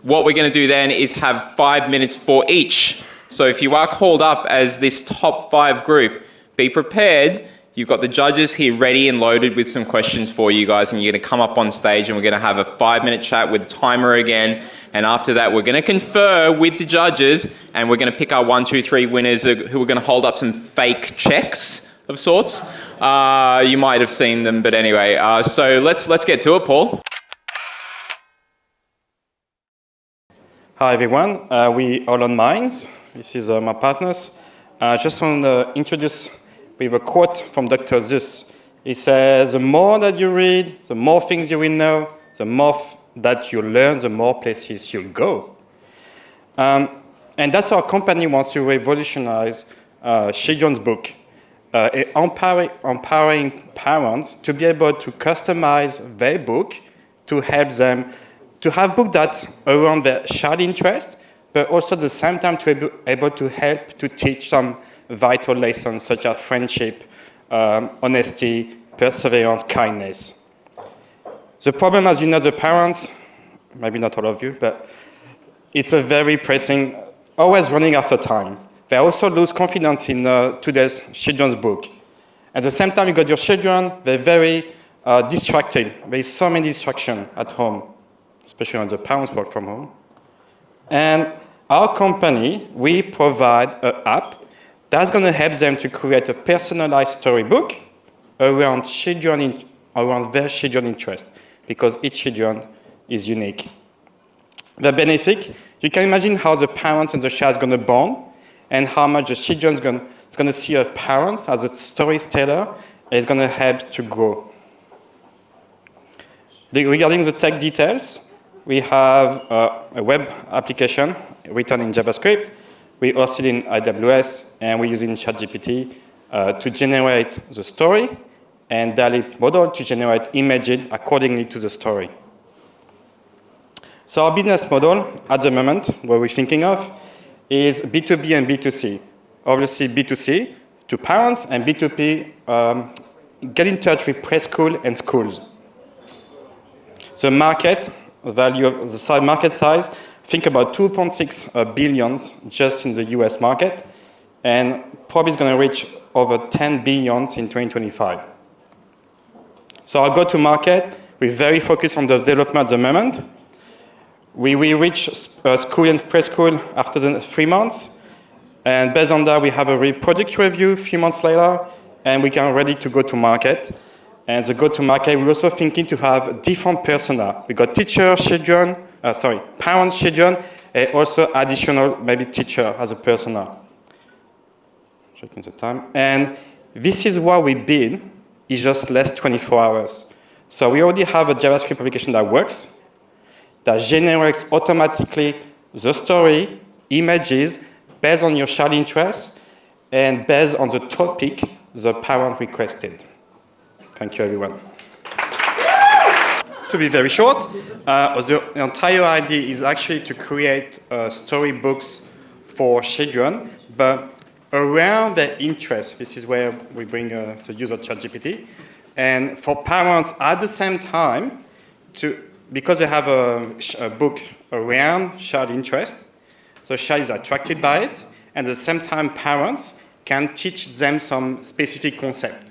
what we're going to do then is have 5 minutes for each. So if you are called up as this top 5 group, be prepared. You've got the judges here ready and loaded with some questions for you guys, and you're going to come up on stage and we're going to have a 5-minute chat with the timer again. And after that, we're going to confer with the judges and we're going to pick our 1, 2, 3 winners who are going to hold up some fake checks of sorts. You might have seen them, but anyway. So let's get to it, Paul. Hi everyone, we Holon Minds. This is my partners. I just want to introduce with a quote from Dr. Seuss. He says, the more that you read, the more things you will know, the more that you learn, the more places you'll go. And that's our company wants to revolutionize children's book, empowering parents to be able to customize their book to help them to have books that around their child interest, but also at the same time to be able to help to teach some vital lessons such as friendship, honesty, perseverance, kindness. The problem, as you know, the parents, maybe not all of you, but it's a very pressing, always running after time. They also lose confidence in today's children's book. At the same time, you got your children, they're very distracted. There's so many distractions at home, especially when the parents work from home. And our company, we provide an app that's going to help them to create a personalized storybook around their children's interest, because each children is unique. The benefit, you can imagine how the parents and the child is going to bond, and how much the children is going to see a parent as a storyteller, and it's going to help to grow. Regarding the tech details, we have a web application written in JavaScript. We host it in AWS, and we're using ChatGPT to generate the story, and DALL-E model to generate images accordingly to the story. So our business model at the moment, what we're thinking of, is B2B and B2C. Obviously B2C to parents, and B2B get in touch with preschool and schools. The market value of the market size, think about 2.6 billions just in the US market, and probably it's going to reach over 10 billions in 2025. So our go-to-market, we're very focused on the development at the moment. We reach school and preschool after the 3 months, and based on that, we have a product review a few months later, and we can ready to go to market. And the go-to-market, we're also thinking to have different persona. We got parents, children, and also additional maybe teacher as a persona. Checking the time. And this is what we build in just less 24 hours. So we already have a JavaScript application that works, that generates automatically the story, images, based on your child interest, and based on the topic the parent requested. Thank you, everyone. To be very short, the entire idea is actually to create storybooks for children, but around their interest. This is where we bring the use of ChatGPT. And for parents, at the same time, because they have a book around child interest, so child is attracted by it, and at the same time, parents can teach them some specific concept.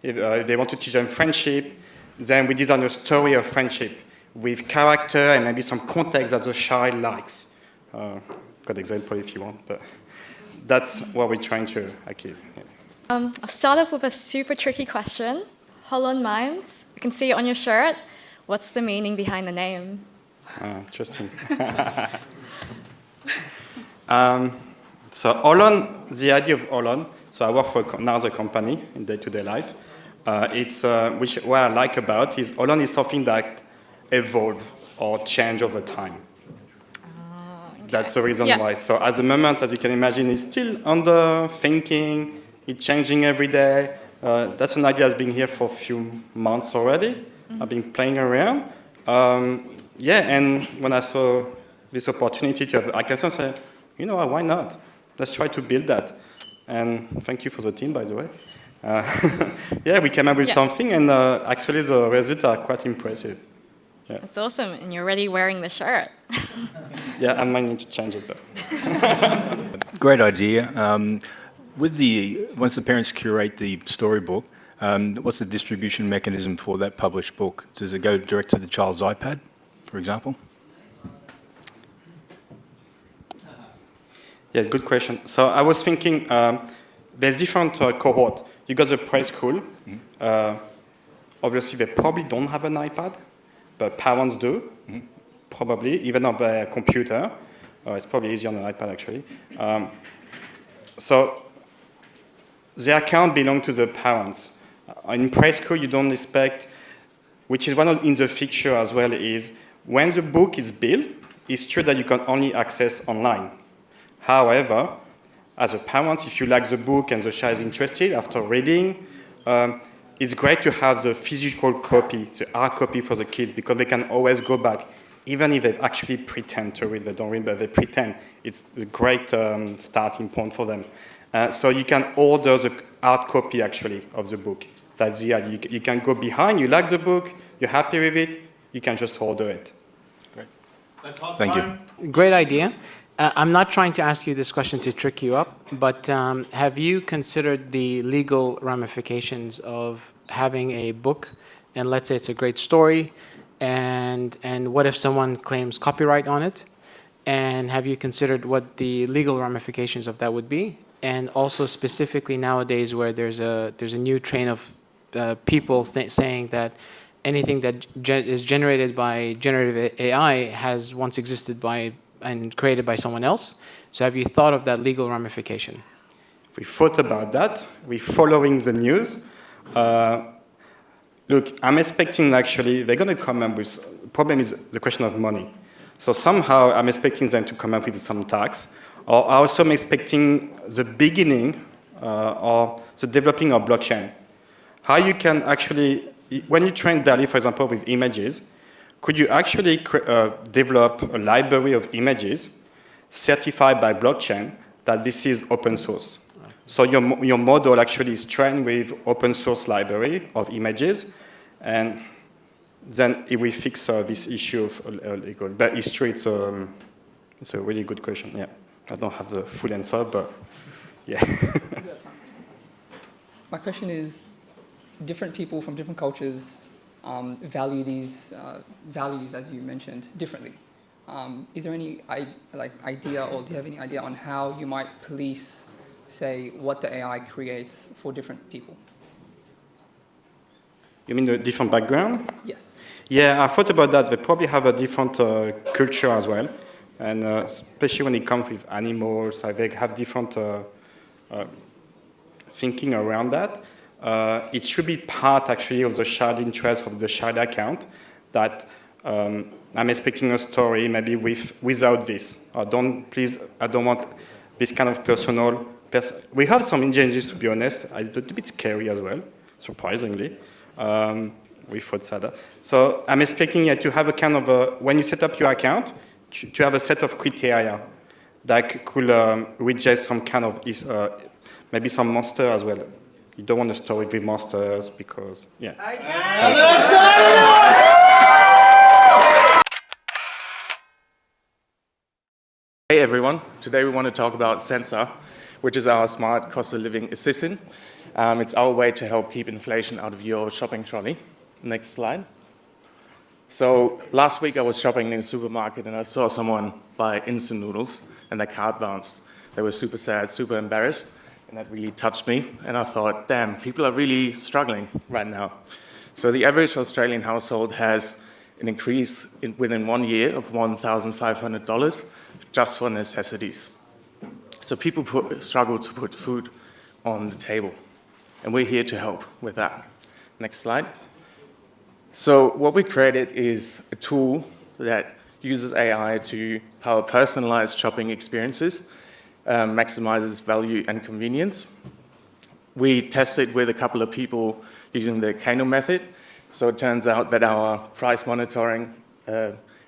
If they want to teach them friendship, then we design a story of friendship with character and maybe some context that the child likes. Got example if you want, but that's what we're trying to achieve. Yeah. I'll start off with a super tricky question. Holon Minds, I can see it on your shirt. What's the meaning behind the name? Interesting. So Holon, the idea of Holon, so I work for another company in day-to-day life. What I like about is Holon is something that evolve or change over time. Okay. That's the reason why. So at the moment, as you can imagine, it's still under thinking, it's changing every day. That's an idea that's been here for a few months already. Mm-hmm. I've been playing around. And when I saw this opportunity to have a hackathon, I said, you know, why not? Let's try to build that. And thank you for the team, by the way. We came up with something, and actually the results are quite impressive. Yeah. That's awesome, and you're already wearing the shirt. Yeah, I might need to change it, but. Great idea. Once the parents curate the storybook, what's the distribution mechanism for that published book? Does it go direct to the child's iPad, for example? Yeah, good question. So I was thinking, there's different cohort. You got the preschool. Obviously, they probably don't have an iPad, but parents do, probably, even on their computer. It's probably easier on an iPad, actually. So the account belongs to the parents. In preschool, you don't expect, which is one of in the feature as well, is when the book is built, it's true that you can only access online. However, as a parent, if you like the book and the child is interested after reading, it's great to have the physical copy, the hard copy for the kids, because they can always go back. Even if they actually pretend to read, they don't read, but they pretend. It's a great starting point for them. So you can order the hard copy, actually, of the book. That's the idea. You can go behind, you like the book, you're happy with it, you can just order it. Great. That's hot Thank time. you. Great idea. I'm not trying to ask you this question to trick you up, but have you considered the legal ramifications of having a book, and let's say it's a great story, and what if someone claims copyright on it? And have you considered what the legal ramifications of that would be? And also specifically nowadays where there's a new train of people saying that anything that is generated by generative AI has once existed by and created by someone else. So have you thought of that legal ramification? We thought about that. We're following the news. Look, I'm expecting actually they're going to come up with, the problem is the question of money. So somehow I'm expecting them to come up with some tax. Or also I'm expecting the beginning or the developing of blockchain. How you can actually, when you train DALL-E, for example, with images, could you actually develop a library of images certified by blockchain that this is open source? So your model actually is trained with open source library of images, and then it will fix this issue of legal. But it's true, it's a really good question, yeah. I don't have the full answer, but yeah. My question is, different people from different cultures value these values, as you mentioned, differently. Is there any idea, or do you have any idea on how you might police, say, what the AI creates for different people? You mean the different background? Yes. Yeah, I thought about that. They probably have a different culture as well. And especially when it comes with animals, they have different thinking around that. It should be part, actually, of the shared interest of the shared account that I'm expecting a story maybe without this. I don't want this kind of personal. We have some engineers, to be honest. It's a bit scary as well, surprisingly. We thought that. So I'm expecting to have a kind of when you set up your account, to have a set of criteria that could reject some kind of maybe some monster as well. You don't want to store it with monsters because, yeah. Hey everyone, today we want to talk about Sensor, which is our smart cost of living assistant. It's our way to help keep inflation out of your shopping trolley. Next slide. So last week I was shopping in a supermarket and I saw someone buy instant noodles and their card bounced. They were super sad, super embarrassed, and that really touched me. And I thought, damn, people are really struggling right now. So the average Australian household has an increase within 1 year of $1,500 just for necessities. So people struggle to put food on the table. And we're here to help with that. Next slide. So what we created is a tool that uses AI to power personalized shopping experiences, maximizes value and convenience. We tested with a couple of people using the Kano method. So it turns out that our price monitoring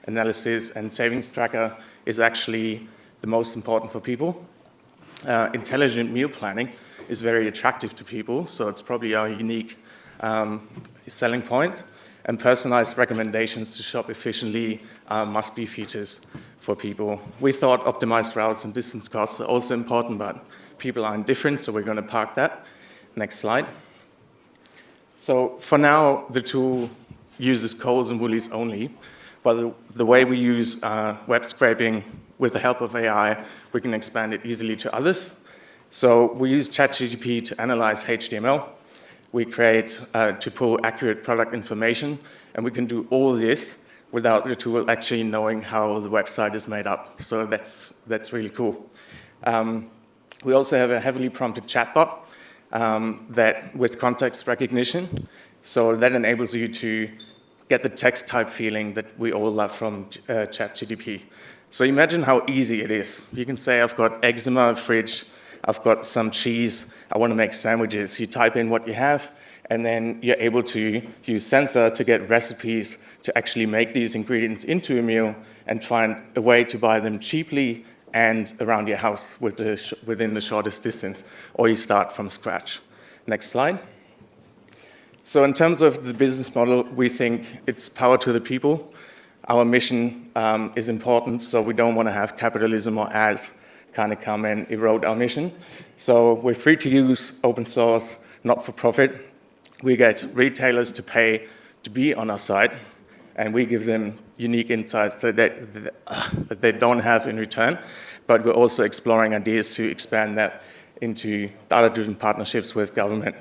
analysis and savings tracker is actually the most important for people. Intelligent meal planning is very attractive to people, so it's probably our unique selling point. And personalized recommendations to shop efficiently must-be features for people. We thought optimized routes and distance costs are also important, but people are indifferent, so we're going to park that. Next slide. So for now, the tool uses Coles and Woolies only, but the way we use web scraping with the help of AI, we can expand it easily to others. So we use ChatGPT to analyze HTML. We create to pull accurate product information, and we can do all this without the tool actually knowing how the website is made up. So that's really cool. We also have a heavily prompted chatbot that with context recognition. So that enables you to get the text type feeling that we all love from ChatGPT. So imagine how easy it is. You can say, I've got eczema, fridge, I've got some cheese, I want to make sandwiches. You type in what you have, and then you're able to use Sensor to get recipes to actually make these ingredients into a meal and find a way to buy them cheaply and around your house within the shortest distance, or you start from scratch. Next slide. So in terms of the business model, we think it's power to the people. Our mission is important, so we don't want to have capitalism or ads kind of come and erode our mission. So we're free to use, open source, not for profit. We get retailers to pay to be on our site, and we give them unique insights that they don't have in return. But we're also exploring ideas to expand that into data-driven partnerships with government.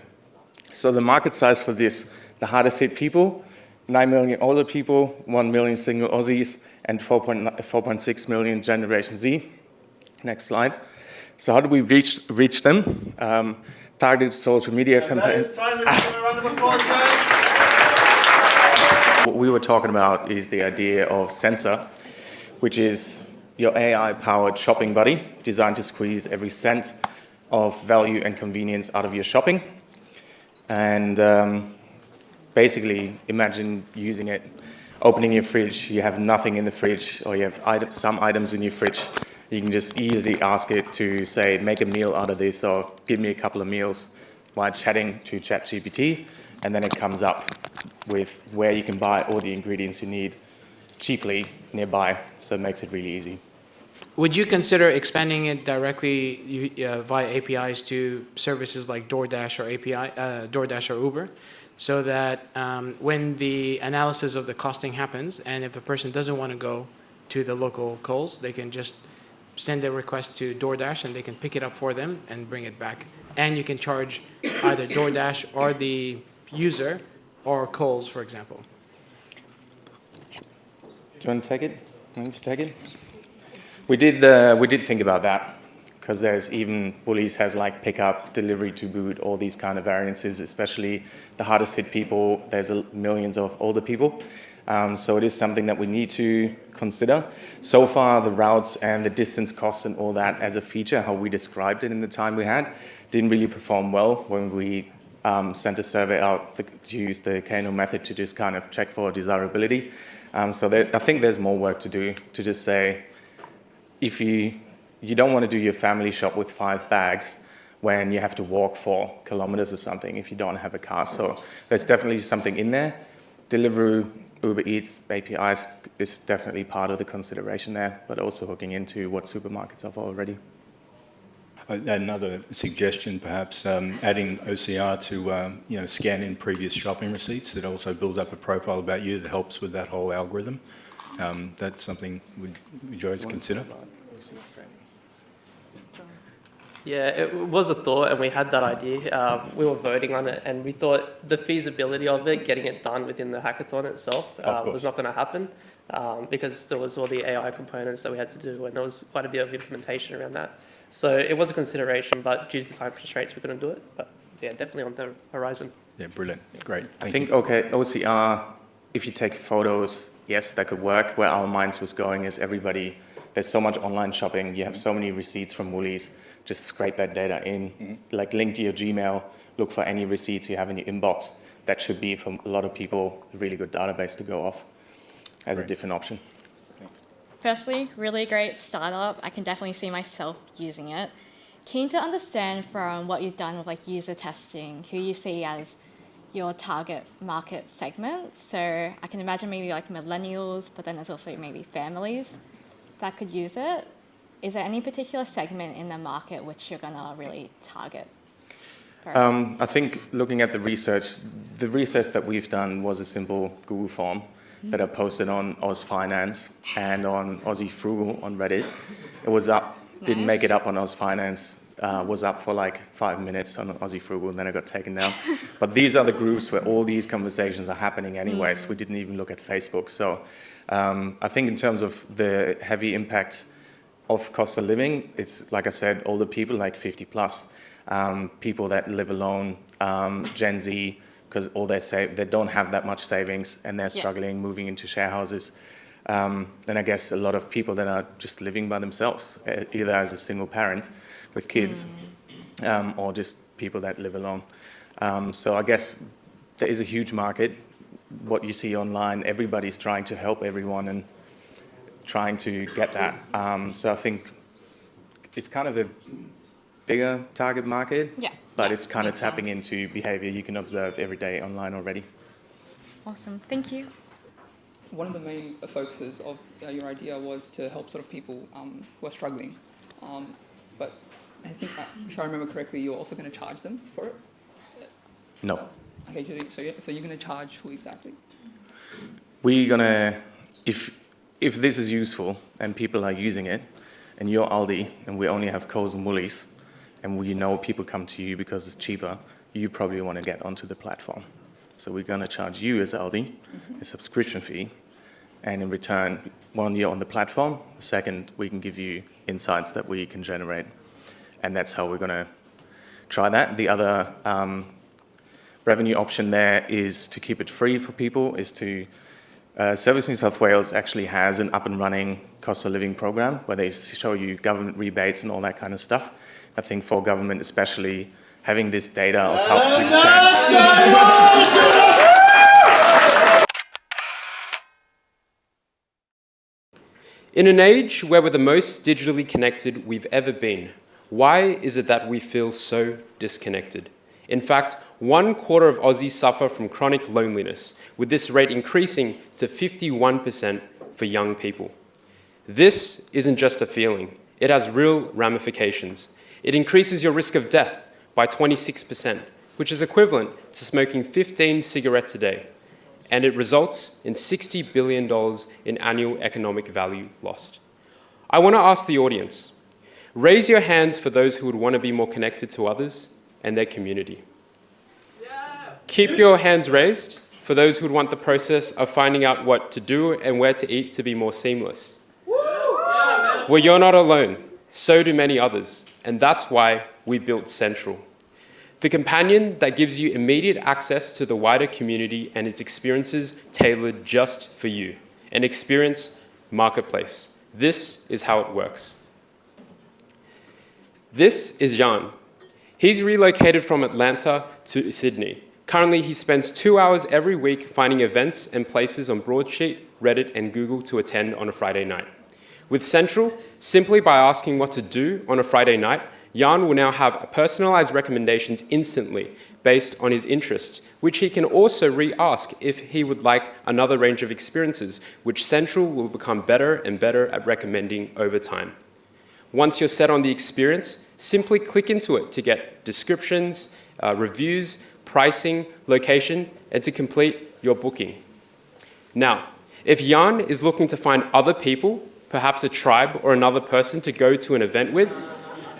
So the market size for this, the hardest hit people, 9 million older people, 1 million single Aussies, and 4.6 million Generation Z. Next slide. So how do we reach them? Targeted social media campaigns. What we were talking about is the idea of Sensor, which is your AI-powered shopping buddy designed to squeeze every cent of value and convenience out of your shopping. And basically, imagine using it, opening your fridge, you have nothing in the fridge, or you have some items in your fridge. You can just easily ask it to say, make a meal out of this, or give me a couple of meals while chatting to ChatGPT, and then it comes up with where you can buy all the ingredients you need cheaply nearby, so it makes it really easy. Would you consider expanding it directly via APIs to services like DoorDash or Uber, so that when the analysis of the costing happens, and if a person doesn't want to go to the local Coles, they can just send a request to DoorDash and they can pick it up for them and bring it back. And you can charge either DoorDash or the user or Coles, for example. Do you want to take it? Want to take it? We did think about that, because there's even Woolies has like pickup, delivery to boot, all these kind of variances, especially the hardest hit people. There's millions of older people. So it is something that we need to consider. So far, the routes and the distance costs and all that as a feature, how we described it in the time we had, didn't really perform well when we sent a survey out to use the Kano method to just kind of check for desirability. So I think there's more work to do to just say, if you don't want to do your family shop with 5 bags when you have to walk 4 kilometers or something if you don't have a car. So there's definitely something in there. Deliveroo, Uber Eats, APIs is definitely part of the consideration there, but also hooking into what supermarkets offer already. Another suggestion, perhaps adding OCR to scan in previous shopping receipts. That also builds up a profile about you that helps with that whole algorithm. That's something would you guys consider? Yeah, it was a thought, and we had that idea. We were voting on it, and we thought the feasibility of it, getting it done within the hackathon itself, was not going to happen because there was all the AI components that we had to do, and there was quite a bit of implementation around that. So it was a consideration, but due to time constraints, we couldn't do it. But yeah, definitely on the horizon. Yeah, brilliant. Great. I think, okay, OCR, if you take photos, yes, that could work. Where our minds was going is there's so much online shopping, you have so many receipts from Woolies, just scrape that data in, like link to your Gmail, look for any receipts you have in your inbox. That should be, for a lot of people, a really good database to go off as a different option. Firstly, really great startup. I can definitely see myself using it. Keen to understand from what you've done with like user testing, who you see as your target market segment. So I can imagine maybe like millennials, but then there's also maybe families. that could use it, is there any particular segment in the market which you're going to really target first? I think looking at the research that we've done was a simple Google form that I posted on Oz Finance and on Aussie Frugal on Reddit. It was up, didn't make it up on Oz Finance, was up for like 5 minutes on Aussie Frugal, and then it got taken down. But these are the groups where all these conversations are happening anyways. We didn't even look at Facebook. So I think in terms of the heavy impact of cost of living, it's, like I said, older people like 50 plus, people that live alone, Gen Z, because all they don't have that much savings and they're struggling moving into share houses. And I guess a lot of people that are just living by themselves, either as a single parent with kids or just people that live alone. So I guess there is a huge market. What you see online, everybody's trying to help everyone and trying to get that. So I think it's kind of a bigger target market, but it's kind of tapping into behavior you can observe every day online already. Awesome, thank you. One of the main focuses of your idea was to help sort of people who are struggling. But I think, if I remember correctly, you're also going to charge them for it? No. Okay, so you're going to charge who exactly? We're going to, if this is useful and people are using it, and you're Aldi, and we only have Coles and Woolies, and we know people come to you because it's cheaper, you probably want to get onto the platform. So we're going to charge you as Aldi a subscription fee, and in return, 1 year on the platform, second, we can give you insights that we can generate. And that's how we're going to try that. The other revenue option there is to keep it free for people, is to Service New South Wales actually has an up and running cost of living program where they show you government rebates and all that kind of stuff. I think for government especially, having this data of how people change. In an age where we're the most digitally connected we've ever been, why is it that we feel so disconnected? In fact, 1/4 of Aussies suffer from chronic loneliness, with this rate increasing to 51% for young people. This isn't just a feeling, it has real ramifications. It increases your risk of death by 26%, which is equivalent to smoking 15 cigarettes a day. And it results in $60 billion in annual economic value lost. I want to ask the audience, raise your hands for those who would want to be more connected to others and their community. Keep your hands raised for those who would want the process of finding out what to do and where to eat to be more seamless. Well, you're not alone. So do many others. And that's why we built Central, the companion that gives you immediate access to the wider community and its experiences tailored just for you. An experience marketplace. This is how it works. This is Jan. He's relocated from Atlanta to Sydney. Currently, he spends 2 hours every week finding events and places on Broadsheet, Reddit, and Google to attend on a Friday night. With Central, simply by asking what to do on a Friday night, Jan will now have personalized recommendations instantly based on his interests, which he can also re-ask if he would like another range of experiences, which Central will become better and better at recommending over time. Once you're set on the experience, simply click into it to get descriptions, reviews, pricing, location, and to complete your booking. Now, if Jan is looking to find other people, perhaps a tribe or another person to go to an event with,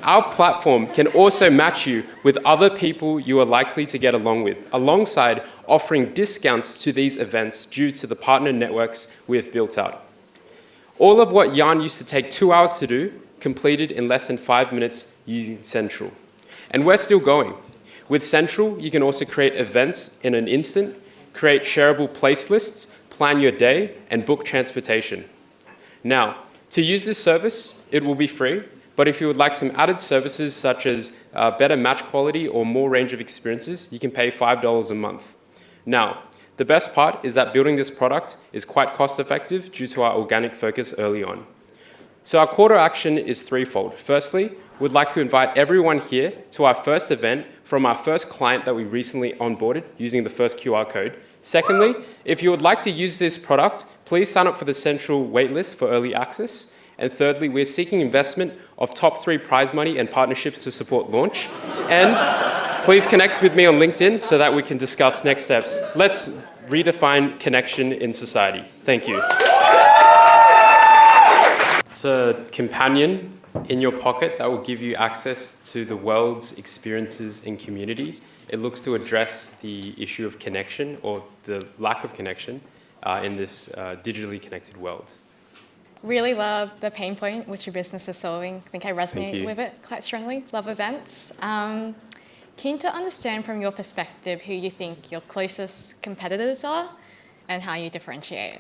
our platform can also match you with other people you are likely to get along with, alongside offering discounts to these events due to the partner networks we have built out. All of what Jan used to take 2 hours to do, completed in less than 5 minutes using Central. And we're still going. With Central, you can also create events in an instant, create shareable place lists, plan your day, and book transportation. Now, to use this service, it will be free, but if you would like some added services such as better match quality or more range of experiences, you can pay $5 a month. Now, the best part is that building this product is quite cost effective due to our organic focus early on. So our call to action is threefold. Firstly, we'd like to invite everyone here to our first event from our first client that we recently onboarded using the first QR code. Secondly, if you would like to use this product, please sign up for the Central waitlist for early access. And thirdly, we're seeking investment of top 3 prize money and partnerships to support launch. And please connect with me on LinkedIn so that we can discuss next steps. Let's redefine connection in society. Thank you. It's a companion in your pocket that will give you access to the world's experiences and community. It looks to address the issue of connection or the lack of connection in this digitally connected world. Really love the pain point which your business is solving. I think I resonate with it quite strongly. Love events. Keen to understand from your perspective who you think your closest competitors are and how you differentiate.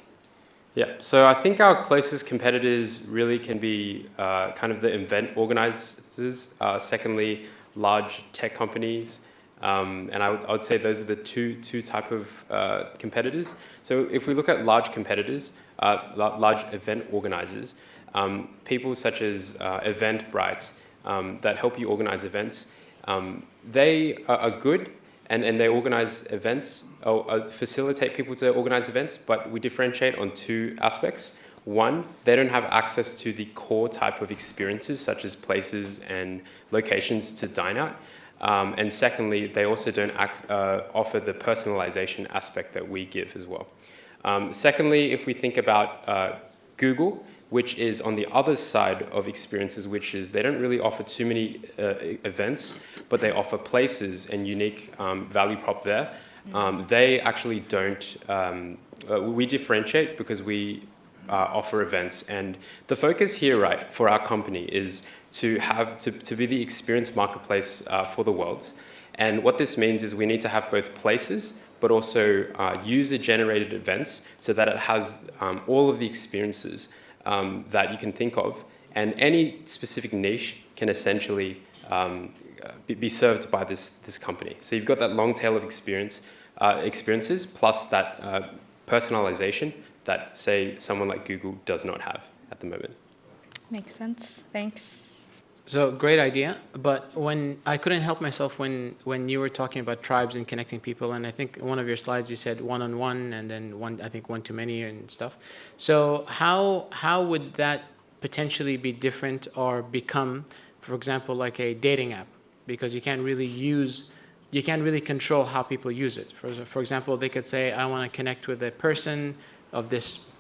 Yeah, so I think our closest competitors really can be kind of the event organizers, secondly, large tech companies, and I would say those are the two type of competitors. So if we look at large competitors, large event organizers, people such as Eventbrite that help you organize events, they are good and they organize events, or facilitate people to organize events, but we differentiate on 2 aspects. One, they don't have access to the core type of experiences such as places and locations to dine at. And secondly, they also don't offer the personalization aspect that we give as well. Secondly, if we think about Google, which is on the other side of experiences, which is they don't really offer too many events, but they offer places and unique value prop there. They actually don't, we differentiate because we offer events. And the focus here, right, for our company is to be the experience marketplace for the world. And what this means is we need to have both places, but also user-generated events so that it has all of the experiences that you can think of, and any specific niche can essentially be served by this company. So you've got that long tail of experiences plus that personalization that, say, someone like Google does not have at the moment. Makes sense. Thanks. So great idea, but when I couldn't help myself when you were talking about tribes and connecting people, and I think one of your slides you said one-on-one, and then one-to-many and stuff. So how would that potentially be different or become, for example, like a dating app? Because you can't really control how people use it. For example, they could say, I want to connect with a person of this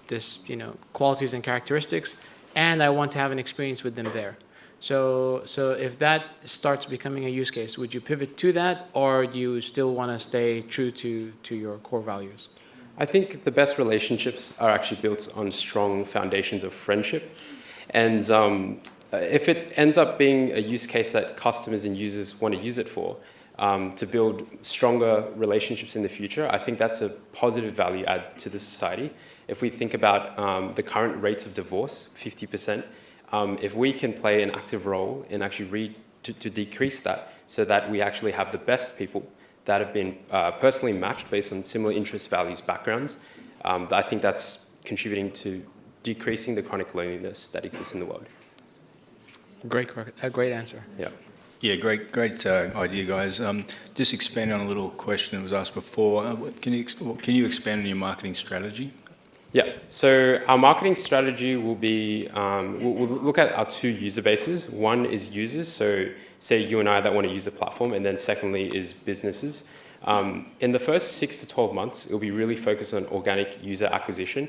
qualities and characteristics, and I want to have an experience with them there. So if that starts becoming a use case, would you pivot to that, or do you still want to stay true to your core values? I think the best relationships are actually built on strong foundations of friendship. And if it ends up being a use case that customers and users want to use it for, to build stronger relationships in the future, I think that's a positive value add to the society. If we think about the current rates of divorce, 50%, if we can play an active role in actually to decrease that so that we actually have the best people that have been personally matched based on similar interests, values, backgrounds, I think that's contributing to decreasing the chronic loneliness that exists in the world. A great answer. Yeah. Yeah, great idea, guys. Just expanding on a little question that was asked before. Can you expand on your marketing strategy? Yeah, so our marketing strategy will be, we'll look at our 2 user bases. One is users, so say you and I that want to use the platform, and then secondly is businesses. In the first 6 to 12 months, it'll be really focused on organic user acquisition.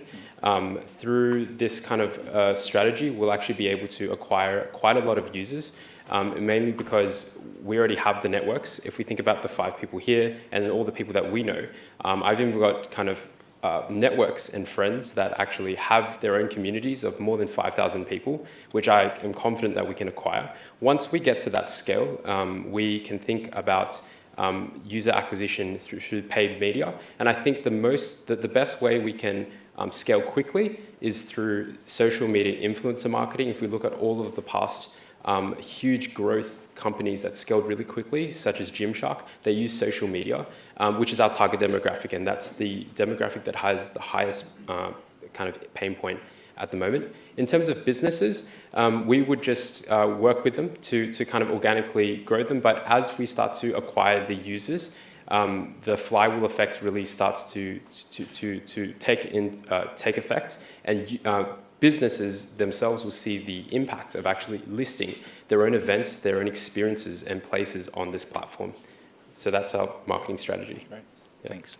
Through this kind of strategy, we'll actually be able to acquire quite a lot of users, mainly because we already have the networks. If we think about the 5 people here and then all the people that we know, I've even got kind of networks and friends that actually have their own communities of more than 5,000 people, which I am confident that we can acquire. Once we get to that scale, we can think about user acquisition through paid media. And I think the best way we can scale quickly is through social media influencer marketing. If we look at all of the past huge growth companies that scaled really quickly, such as Gymshark, they use social media, which is our target demographic, and that's the demographic that has the highest kind of pain point at the moment. In terms of businesses, we would just work with them to kind of organically grow them, but as we start to acquire the users, the flywheel effect really starts to take effect, and businesses themselves will see the impact of actually listing their own events, their own experiences and places on this platform. So that's our marketing strategy. Right. Yeah. Thanks.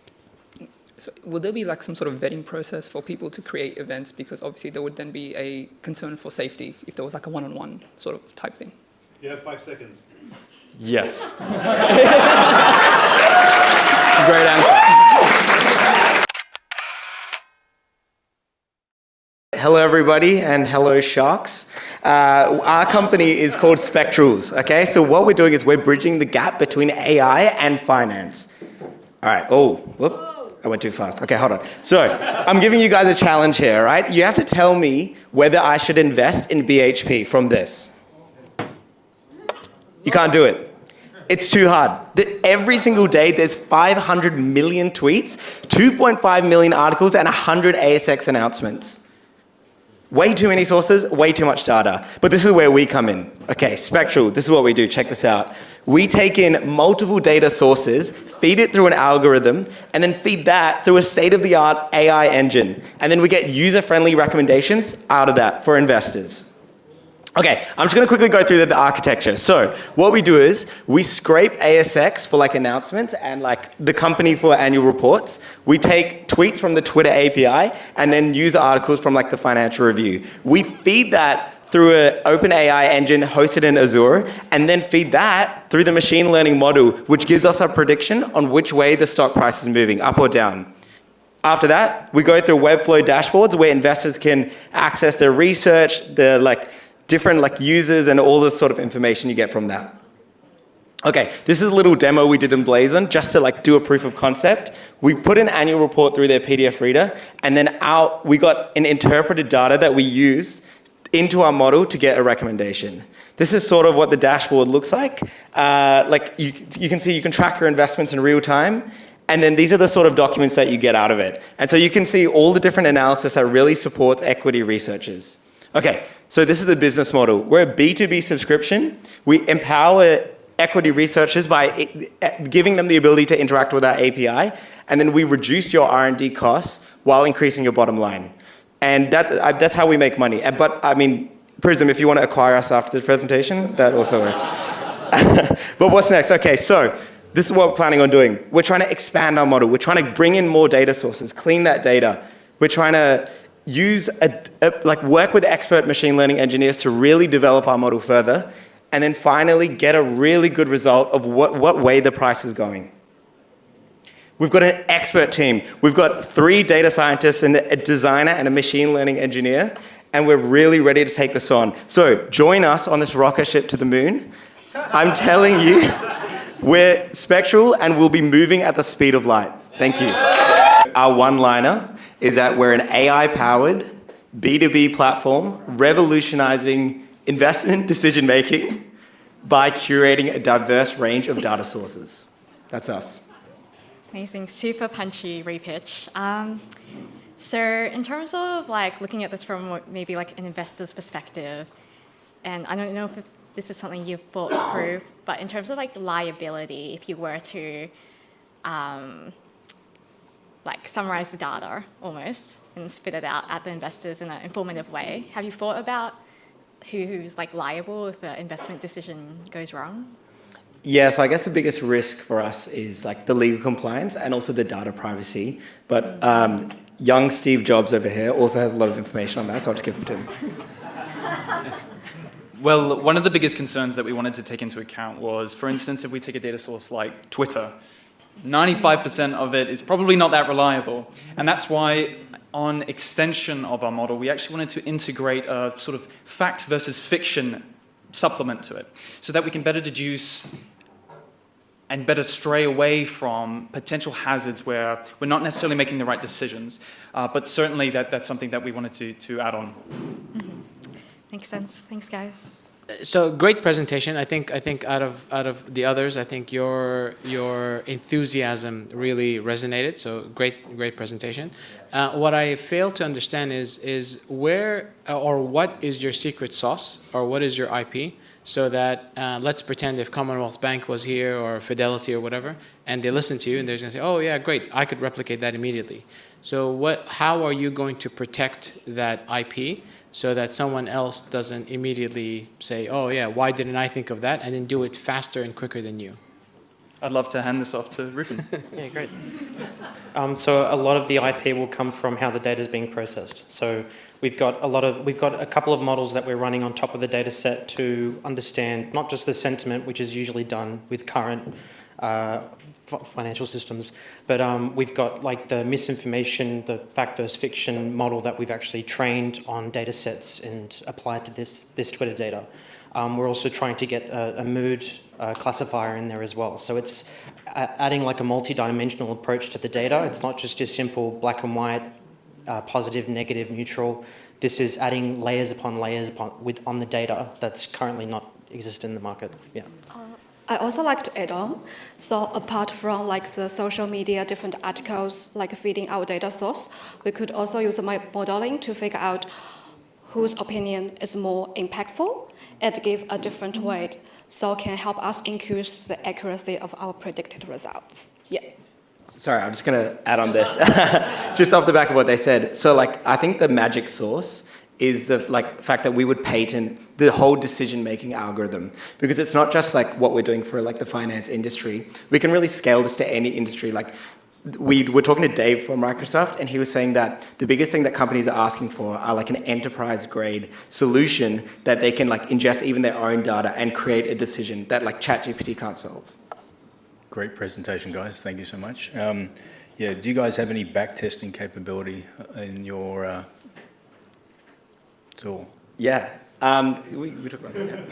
So will there be like some sort of vetting process for people to create events? Because obviously there would then be a concern for safety if there was like a one-on-one sort of type thing. You have 5 seconds. Yes. Great answer. Hello, everybody, and hello, sharks. Our company is called Spectrals, okay? So what we're doing is we're bridging the gap between AI and finance. All right, oh, whoop, I went too fast. Okay, hold on. So I'm giving you guys a challenge here, right? You have to tell me whether I should invest in BHP from this. You can't do it. It's too hard. Every single day, there's 500 million tweets, 2.5 million articles, and 100 ASX announcements. Way too many sources, way too much data. But this is where we come in. Okay, Spectral, this is what we do. Check this out. We take in multiple data sources, feed it through an algorithm, and then feed that through a state-of-the-art AI engine. And then we get user-friendly recommendations out of that for investors. Okay, I'm just going to quickly go through the architecture. So what we do is we scrape ASX for like announcements and like the company for annual reports. We take tweets from the Twitter API and then user articles from like the Financial Review. We feed that through an OpenAI engine hosted in Azure and then feed that through the machine learning model, which gives us a prediction on which way the stock price is moving, up or down. After that, we go through Webflow dashboards where investors can access their research, the like different like users and all the sort of information you get from that. Okay, this is a little demo we did in Blazon just to like do a proof of concept. We put an annual report through their PDF reader and then we got an interpreted data that we used into our model to get a recommendation. This is sort of what the dashboard looks like. Like you can see you can track your investments in real time. And then these are the sort of documents that you get out of it. And so you can see all the different analysis that really supports equity researchers. Okay, so this is the business model. We're a B2B subscription. We empower equity researchers by giving them the ability to interact with our API, and then we reduce your R&D costs while increasing your bottom line. And that's how we make money. But I mean, Prism, if you want to acquire us after this presentation, that also works. But what's next? Okay, so this is what we're planning on doing. We're trying to expand our model. We're trying to bring in more data sources, clean that data. We're trying to use work with expert machine learning engineers to really develop our model further, and then finally get a really good result of what way the price is going. We've got an expert team. We've got 3 data scientists and a designer and a machine learning engineer, and we're really ready to take this on. So join us on this rocket ship to the moon. I'm telling you, we're Spectral and we'll be moving at the speed of light. Thank you. Our one-liner is that we're an AI-powered B2B platform revolutionizing investment decision-making by curating a diverse range of data sources. That's us. Amazing, super punchy Repitch. So in terms of like looking at this from maybe like an investor's perspective, and I don't know if this is something you've thought through, but in terms of like liability, if you were to like summarize the data almost and spit it out at the investors in an informative way. Have you thought about who's like liable if an investment decision goes wrong? Yeah, so I guess the biggest risk for us is like the legal compliance and also the data privacy. But young Steve Jobs over here also has a lot of information on that, so I'll just give it to him. Well, one of the biggest concerns that we wanted to take into account was, for instance, if we take a data source like Twitter, 95% of it is probably not that reliable. And that's why on extension of our model, we actually wanted to integrate a sort of fact versus fiction supplement to it so that we can better deduce and better stray away from potential hazards where we're not necessarily making the right decisions. But certainly that's something that we wanted to add on. Mm-hmm. Makes sense. Thanks, guys. So great presentation. I think out of the others, I think your enthusiasm really resonated. So great presentation. What I fail to understand is where or what is your secret sauce or what is your IP so that let's pretend if Commonwealth Bank was here or Fidelity or whatever, and they listen to you and they're going to say, oh yeah, great, I could replicate that immediately. So how are you going to protect that IP so that someone else doesn't immediately say, oh yeah, why didn't I think of that, and then do it faster and quicker than you? I'd love to hand this off to Rupin. Yeah, great. So a lot of the IP will come from how the data is being processed. So we've got a couple of models that we're running on top of the data set to understand not just the sentiment, which is usually done with current financial systems, but we've got like the misinformation, the fact versus fiction model that we've actually trained on data sets and applied to this Twitter data. We're also trying to get a mood classifier in there as well. So it's adding like a multi-dimensional approach to the data. It's not just a simple black and white, positive, negative, neutral. This is adding layers upon layers on the data that's currently not exist in the market. Yeah. I also like to add on. So apart from like the social media, different articles, like feeding our data source, we could also use modeling to figure out whose opinion is more impactful and give a different weight, so can help us increase the accuracy of our predicted results. Yeah. Sorry, I'm just going to add on this, just off the back of what they said. So like, I think the magic sauce is the fact that we would patent the whole decision-making algorithm, because it's not just like what we're doing for like the finance industry. We can really scale this to any industry. Like we were talking to Dave from Microsoft, and he was saying that the biggest thing that companies are asking for are like an enterprise-grade solution that they can like ingest even their own data and create a decision that like ChatGPT can't solve. Great presentation, guys. Thank you so much. Yeah, do you guys have any back-testing capability in your tool? Yeah, we talked about that.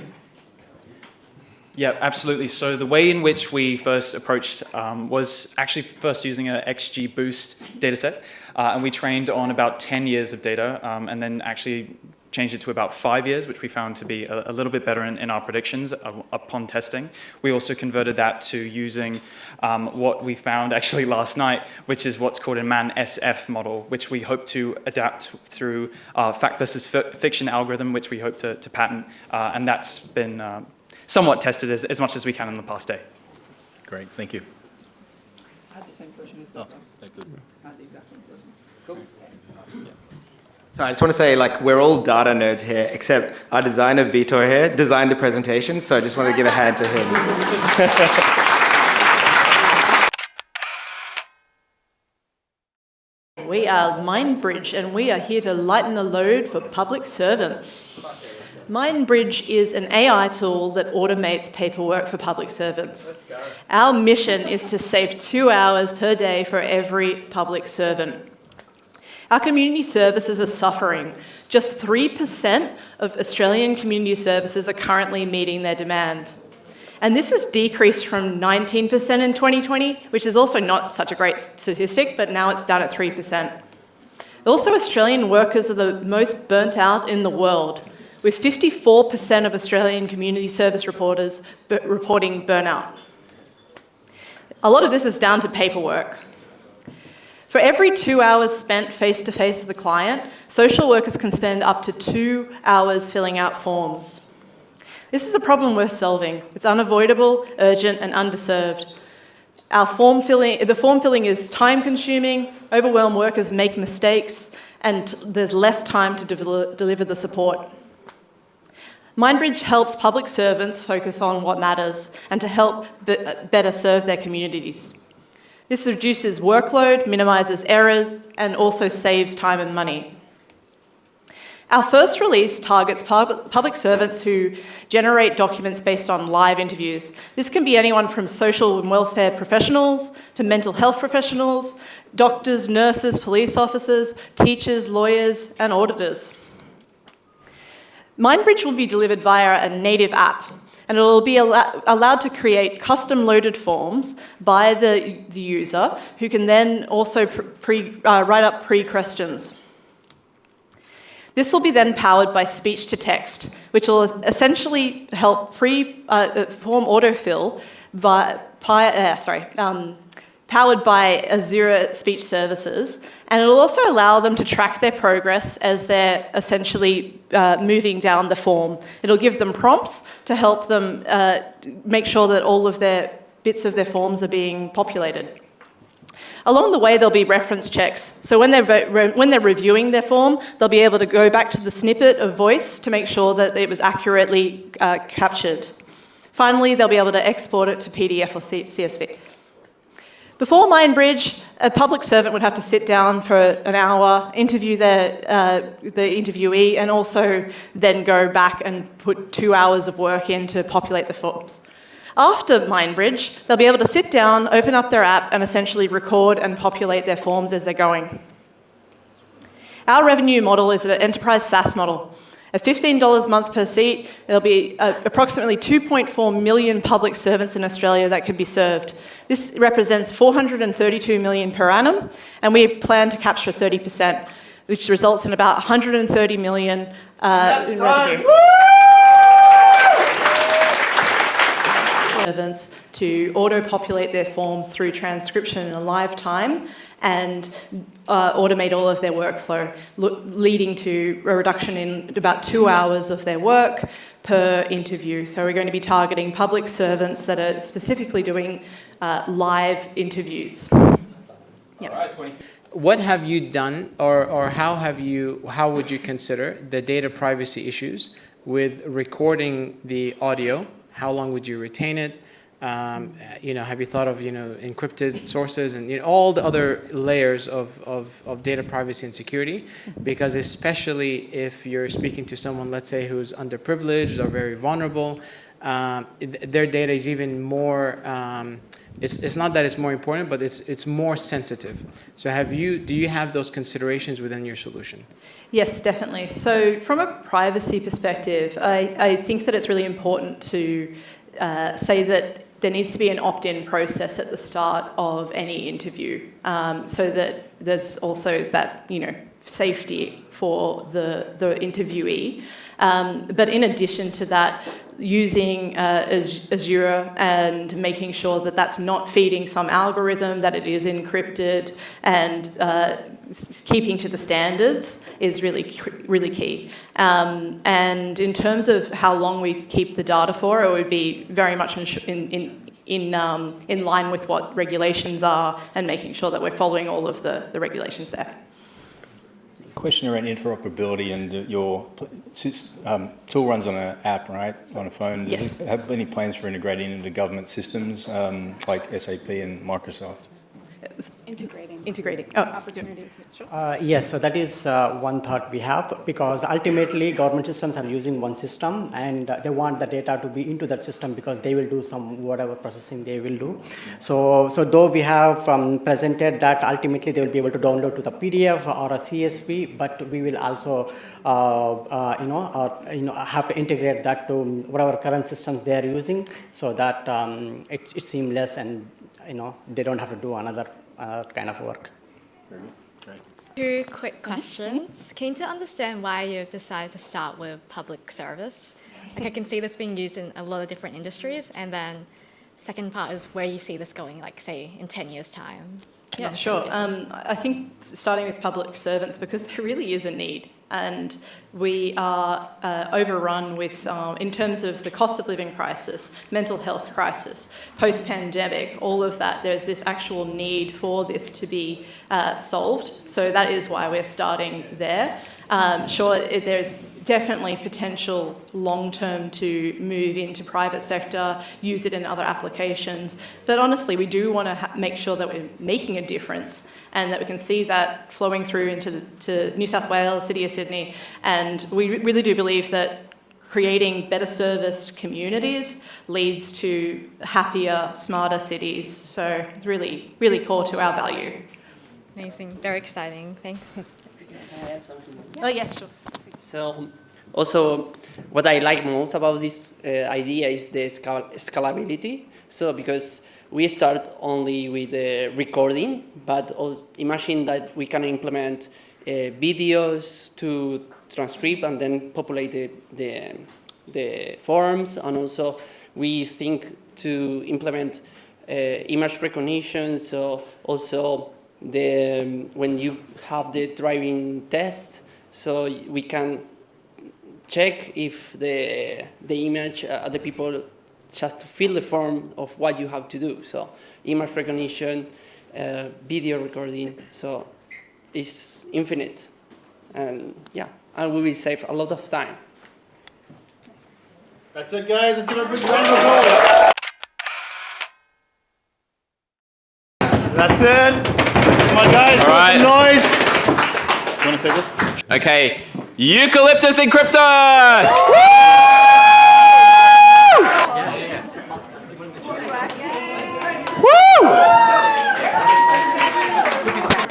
Yeah, absolutely. So the way in which we first approached was actually first using an XGBoost dataset, and we trained on about 10 years of data, and then actually changed it to about 5 years, which we found to be a little bit better in our predictions upon testing. We also converted that to using what we found actually last night, which is what's called a MAN-SF model, which we hope to adapt through our fact versus fiction algorithm, which we hope to patent, and that's been somewhat tested as much as we can in the past day. Great, thank you. I had the same question as Dr. Thank you. I had the exact same question. Cool. Yeah. So I just want to say, like, we're all data nerds here, except our designer, Vitor here, designed the presentation, so I just want to give a hand to him. We are Mindbridge, and we are here to lighten the load for public servants. Mindbridge is an AI tool that automates paperwork for public servants. Our mission is to save 2 hours per day for every public servant. Our community services are suffering. Just 3% of Australian community services are currently meeting their demand. And this has decreased from 19% in 2020, which is also not such a great statistic, but now it's down at 3%. Also, Australian workers are the most burnt out in the world, with 54% of Australian community service reporters reporting burnout. A lot of this is down to paperwork. For every 2 hours spent face-to-face with the client, social workers can spend up to 2 hours filling out forms. This is a problem worth solving. It's unavoidable, urgent, and underserved. The form filling is time-consuming, overwhelmed workers make mistakes, and there's less time to deliver the support. Mindbridge helps public servants focus on what matters and to help better serve their communities. This reduces workload, minimises errors, and also saves time and money. Our first release targets public servants who generate documents based on live interviews. This can be anyone from social and welfare professionals to mental health professionals, doctors, nurses, police officers, teachers, lawyers, and auditors. Mindbridge will be delivered via a native app, and it will be allowed to create custom-loaded forms by the user, who can then also write up pre-questions. This will be then powered by speech-to-text, which will essentially help form autofill powered by Azure Speech Services, and it'll also allow them to track their progress as they're essentially moving down the form. It'll give them prompts to help them make sure that all of their bits of their forms are being populated. Along the way, there'll be reference checks. So when they're reviewing their form, they'll be able to go back to the snippet of voice to make sure that it was accurately captured. Finally, they'll be able to export it to PDF or CSV. Before Mindbridge, a public servant would have to sit down for an hour, interview the interviewee, and also then go back and put 2 hours of work in to populate the forms. After Mindbridge, they'll be able to sit down, open up their app, and essentially record and populate their forms as they're going. Our revenue model is an enterprise SaaS model. At $15 a month per seat, there'll be approximately 2.4 million public servants in Australia that can be served. This represents 432 million per annum, and we plan to capture 30%, which results in about 130 million in revenue. Servants to auto-populate their forms through transcription in a live time and automate all of their workflow, leading to a reduction in about 2 hours of their work per interview. So we're going to be targeting public servants that are specifically doing live interviews. Yep. What have you done, or how would you consider the data privacy issues with recording the audio? How long would you retain it? Have you thought of encrypted sources and all the other layers of data privacy and security? Because especially if you're speaking to someone, let's say, who's underprivileged or very vulnerable, their data is even more. It's not that it's more important, but it's more sensitive. So do you have those considerations within your solution? Yes, definitely. So from a privacy perspective, I think that it's really important to say that there needs to be an opt-in process at the start of any interview, so that there's also that safety for the interviewee. But in addition to that, using Azure and making sure that that's not feeding some algorithm, that it is encrypted, and keeping to the standards is really key. And in terms of how long we keep the data for, it would be very much in line with what regulations are and making sure that we're following all of the regulations there. Question around interoperability, and your tool runs on an app, right, on a phone. Does it have any plans for integrating into government systems like SAP and Microsoft? Integrating. Opportunity. Yes, so that is one thought we have, because ultimately government systems are using one system and they want the data to be into that system because they will do some whatever processing they will do. So though we have presented that ultimately they will be able to download to the PDF or a CSV, but we will also have to integrate that to whatever current systems they are using, so that it's seamless and they don't have to do another kind of work. Two quick questions. Keen to understand why you've decided to start with public service. Like, I can see this being used in a lot of different industries, and then second part is where you see this going, like say in 10 years' time. Yeah, sure. I think starting with public servants, because there really is a need, and we are overrun with, in terms of the cost of living crisis, mental health crisis, post-pandemic, all of that, there's this actual need for this to be solved. So that is why we're starting there. Sure, there's definitely potential long-term to move into private sector, use it in other applications. But honestly, we do want to make sure that we're making a difference and that we can see that flowing through to New South Wales, City of Sydney. And we really do believe that creating better serviced communities leads to happier, smarter cities. So it's really, really core to our value. Amazing. Very exciting. Thanks. Oh, yeah, sure. So also what I like most about this idea is the scalability. So because we start only with recording, but also imagine that we can implement videos to transcribe and then populate the forms. And also we think to implement image recognition. So also when you have the driving test, so we can check if the image, the people just to fill the form of what you have to do. So image recognition, video recording, so it's infinite. And yeah, and we will save a lot of time. That's it, guys. Let's give a big round of applause. That's it. Come on, guys. All right. Some noise. You want to say this? Okay. Eucalyptus Encryptos!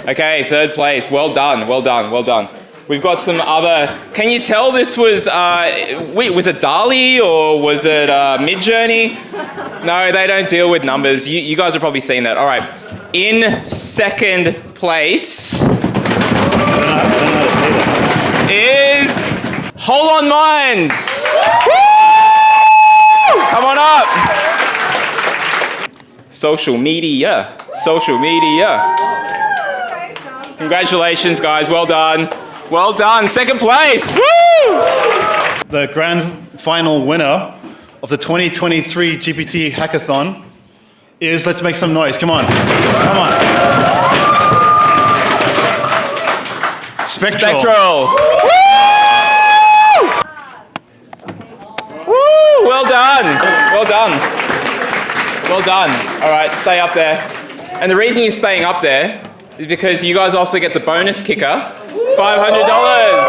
Okay, third place. Well done, well done, well done. We've got some other... Can you tell this was... was it DALL-E or was it Midjourney? No, they don't deal with numbers. You guys have probably seen that. All right. In second place is Holon Minds. Come on up. Social media. Social media. Congratulations, guys. Well done. Well done. Second place. Woo! The grand final winner of the 2023 GPT Hackathon is, let's make some noise. Come on. Come on. Spectral. Woo! Woo! Well done. Well done. Well done. All right, stay up there. And the reason you're staying up there is because you guys also get the bonus kicker, $500.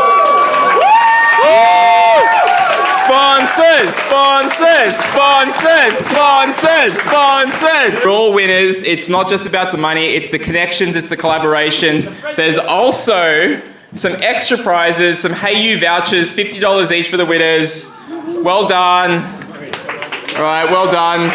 Sponsors, sponsors, sponsors, sponsors, sponsors. For all winners, it's not just about the money, it's the connections, it's the collaborations. There's also some extra prizes, some Hey You vouchers, $50 each for the winners. Well done. All right, well done.